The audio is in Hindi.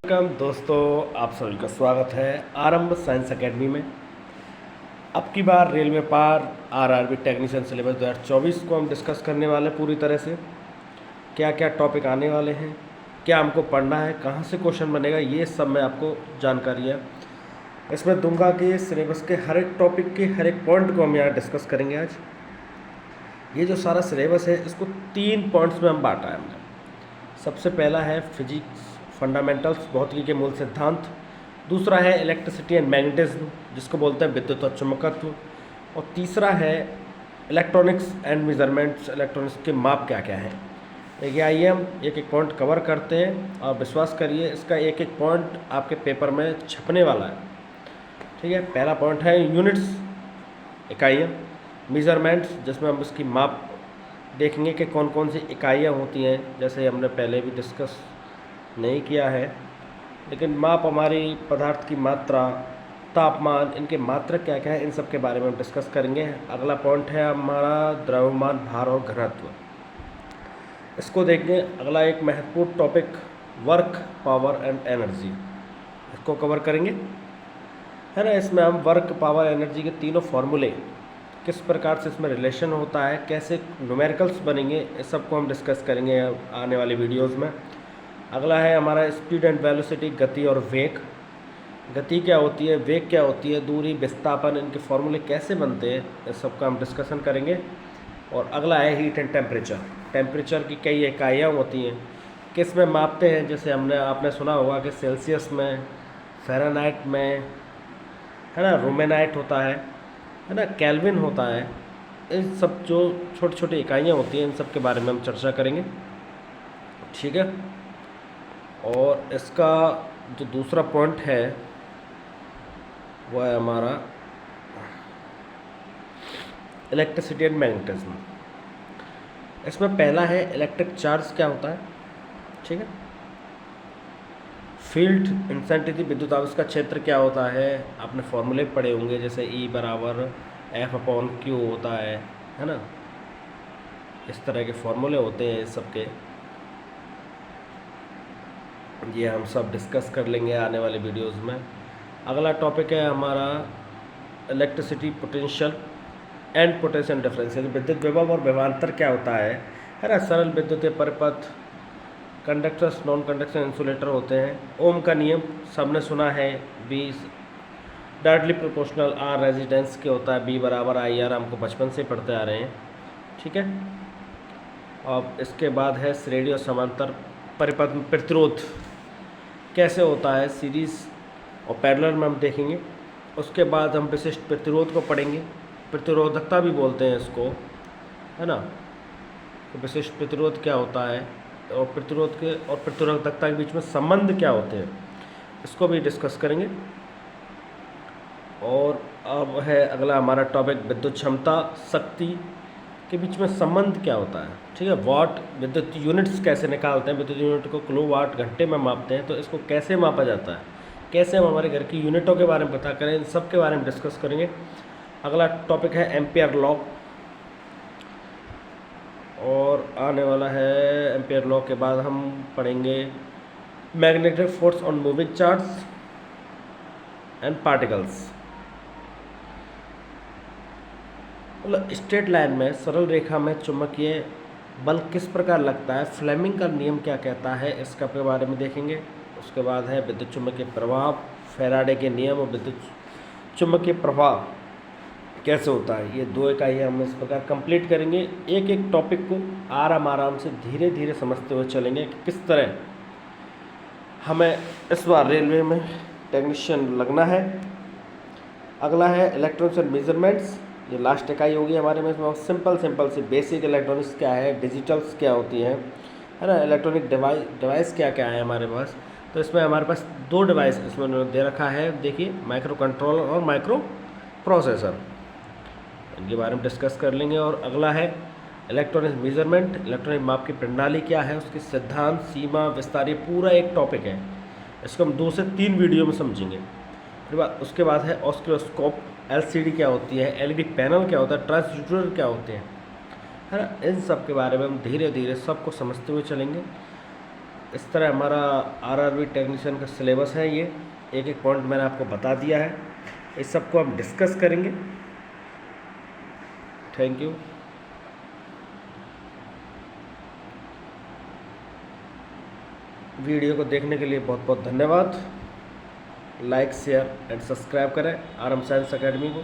वेलकम दोस्तों, आप सभी का स्वागत है आरंभ साइंस एकेडमी में। अब की बार रेलवे पार आरआरबी टेक्नीशियन सिलेबस 2024 को हम डिस्कस करने वाले हैं पूरी तरह से। क्या क्या टॉपिक आने वाले हैं, क्या हमको पढ़ना है, कहाँ से क्वेश्चन बनेगा, ये सब मैं आपको जानकारियाँ इसमें दूंगा कि सिलेबस के हर एक टॉपिक के हर एक पॉइंट को हम यहाँ डिस्कस करेंगे आज। ये जो सारा सिलेबस है इसको 3 पॉइंट्स में हम बांटा है हमने। सबसे पहला है फिजिक्स फंडामेंटल्स, भौतिकी के मूल सिद्धांत। दूसरा है इलेक्ट्रिसिटी एंड मैग्नेटिज्म, जिसको बोलते हैं विद्युत और चुंबकत्व। और तीसरा है इलेक्ट्रॉनिक्स एंड मेजरमेंट्स, इलेक्ट्रॉनिक्स के माप क्या क्या हैं। देखिए आइए हम एक एक पॉइंट कवर करते हैं और विश्वास करिए इसका एक एक पॉइंट आपके पेपर में छपने वाला है। ठीक है, पहला पॉइंट है यूनिट्स, इकाइयाँ। मेजरमेंट्स, जिसमें हम इसकी माप देखेंगे कि कौन कौन सी इकाइयाँ होती हैं, जैसे हमने पहले भी डिस्कस नहीं किया है, लेकिन माप हमारी पदार्थ की मात्रा, तापमान, इनके मात्रक क्या क्या है, इन सब के बारे में हम डिस्कस करेंगे। अगला पॉइंट है हमारा द्रव्यमान, भार और घनत्व। इसको देखेंगे। अगला एक महत्वपूर्ण topic work, power and energy, इसको कवर करेंगे, है ना। इसमें हम वर्क, पावर, एनर्जी के तीनों फॉर्मूले, किस प्रकार से इसमें रिलेशन होता है, कैसे न्यूमेरिकल्स बनेंगे, इस सब को हम डिस्कस करेंगे आने वाली वीडियोज़ में। अगला है हमारा स्पीड एंड वेलोसिटी, गति और वेग। गति क्या होती है, वेग क्या होती है, दूरी, विस्थापन, इनके फॉर्मूले कैसे बनते हैं, इस सब का हम डिस्कशन करेंगे। और अगला है हीट एंड टेम्परेचर। टेम्परेचर की कई इकाइयाँ होती हैं, किस में मापते हैं, जैसे आपने सुना होगा कि सेल्सियस में, फ़ारेनहाइट में, है ना, रोमेनाइट होता है ना, केल्विन होता है। इन सब जो छोटी छोटी इकाइयाँ होती हैं, इन सब के बारे में हम चर्चा करेंगे। ठीक है। और इसका जो दूसरा पॉइंट है वह है हमारा इलेक्ट्रिसिटी एंड मैग्नेटिज्म। इसमें पहला है इलेक्ट्रिक चार्ज क्या होता है। ठीक है। फील्ड इंटेंसिटी, विद्युत आवेश का क्षेत्र क्या होता है, आपने फॉर्मूले पढ़े होंगे, जैसे E बराबर F/Q होता है ना। इस तरह के फॉर्मूले होते हैं इस सब के, ये हम सब डिस्कस कर लेंगे आने वाले वीडियोस में। अगला टॉपिक है हमारा electricity potential and potential differential, विद्युत विभव और विभवांतर क्या होता है ना। सरल विद्युतीय परिपथ, कंडक्टर्स, नॉन कंडक्टर, इंसुलेटर होते हैं। ओम का नियम सबने सुना है, B directly proportional R residence के होता है, बी बराबर IR, हमको बचपन से पढ़ते आ रहे हैं। ठीक है। अब इसके बाद है श्रेणी और समांतर परिपथ में प्रतिरोध कैसे होता है, सीरीज़ और पैरेलल में हम देखेंगे। उसके बाद हम विशिष्ट प्रतिरोध को पढ़ेंगे, प्रतिरोधकता भी बोलते हैं इसको, है ना। तो विशिष्ट प्रतिरोध क्या होता है और प्रतिरोध के और प्रतिरोधकता के बीच में संबंध क्या होते हैं, इसको भी डिस्कस करेंगे। और अब है अगला हमारा टॉपिक विद्युत क्षमता, शक्ति के बीच में संबंध क्या होता है। ठीक है। वाट, विद्युत यूनिट्स कैसे निकालते हैं, विद्युत यूनिट को किलोवाट घंटे में मापते हैं, तो इसको कैसे मापा जाता है, कैसे हम हमारे घर की यूनिटों के बारे में पता करें, इन सब के बारे में डिस्कस करेंगे। अगला टॉपिक है एम्पियर लॉ, और आने वाला है एम्पियर लॉ के बाद हम पढ़ेंगे magnetic force on moving charge and particles. मतलब स्ट्रेट लाइन में, सरल रेखा में चुंबकीय बल किस प्रकार लगता है, फ्लेमिंग का नियम क्या कहता है, इसका के बारे में देखेंगे। उसके बाद है विद्युत चुंबकीय प्रभाव, फैराडे के नियम और विद्युत चुंबकीय प्रभाव कैसे होता है। ये 2 इकाइयाँ हम इस प्रकार कंप्लीट करेंगे। एक एक टॉपिक को आराम से धीरे धीरे समझते हुए चलेंगे कि किस तरह हमें इस बार रेलवे में टेक्नीशियन लगना है। अगला है इलेक्ट्रॉनिक्स एंड मेजरमेंट्स, ये लास्ट इकाई होगी हमारे में। इसमें सिंपल सी बेसिक इलेक्ट्रॉनिक्स क्या है, डिजिटल्स क्या होती हैं, है ना, इलेक्ट्रॉनिक डिवाइस क्या क्या है हमारे पास। तो इसमें हमारे पास 2 डिवाइस इसमें उन्होंने दे रखा है, देखिए, माइक्रो कंट्रोलर और माइक्रो प्रोसेसर, इनके बारे में डिस्कस कर लेंगे। और अगला है इलेक्ट्रॉनिक मेजरमेंट, इलेक्ट्रॉनिक माप की प्रणाली क्या है, उसके सिद्धांत, सीमा, विस्तार, ये पूरा एक टॉपिक है, इसको हम 2 से 3 वीडियो में समझेंगे। फिर उसके बाद है ऑस्किलोस्कोप, LCD क्या होती है, LED पैनल क्या होता है, ट्रांसड्यूसर क्या होते हैं, है ना। इन सब के बारे में हम धीरे धीरे सबको समझते हुए चलेंगे। इस तरह हमारा आरआरबी टेक्नीशियन का सिलेबस है। ये एक एक पॉइंट मैंने आपको बता दिया है, इस सबको हम डिस्कस करेंगे। Thank you. वीडियो को देखने के लिए बहुत बहुत धन्यवाद। लाइक, शेयर एंड सब्सक्राइब करें आरएम साइंस एकेडमी को।